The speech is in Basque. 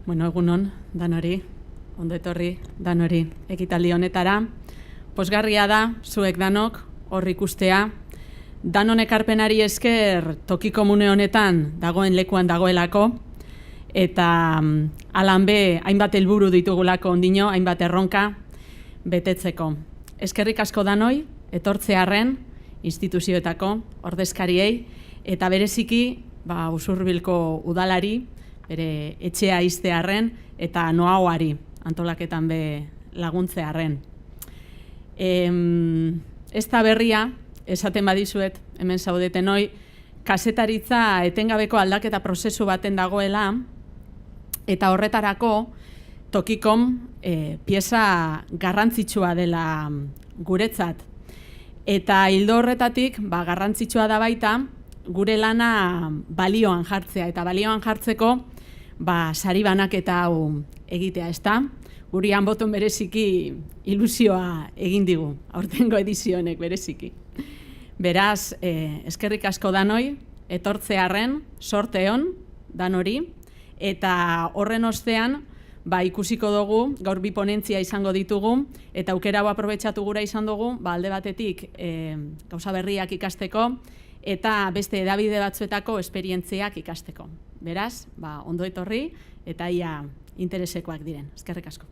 Bueno, egunon, danori, ondo etorri, danori, ekitaldi honetara. Pozgarria da, zuek danok, hor ikustea, danon ekarpenari esker toki komune honetan dagoen lekuan dagoelako, eta alan be, hainbat helburu ditugulako ondino, hainbat erronka betetzeko. Eskerrik asko danoi, etortzearren, instituzioetako, ordezkariei, eta bereziki, Usurbilko udalari, bere etxea iztearren eta noagoari antolaketan be laguntzearren. Ez da berria, esaten badizuet, hemen zaudeten hoi, kazetaritza etengabeko aldaketa prozesu baten dagoela, eta horretarako tokikom pieza garrantzitsua dela guretzat. Eta hildo horretatik, garrantzitsua da baita, gure lana balioan jartzea, eta balioan jartzeko sari banaketa hau egitea, ezta? Guri hanboton bereziki ilusioa egin digu, aurtengo edizionek bereziki. Beraz, eskerrik asko danoi, etortzearren, sorte on, danori, eta horren ostean, ikusiko dugu, gaur bi ponentzia izango ditugu, eta aukera hau aprobetxatu gura izan dugu, alde batetik gauza berriak ikasteko, eta beste hedabide batzuetako esperientziak ikasteko. Beraz, ondo etorri eta ia interesekoak diren. Eskerrik asko.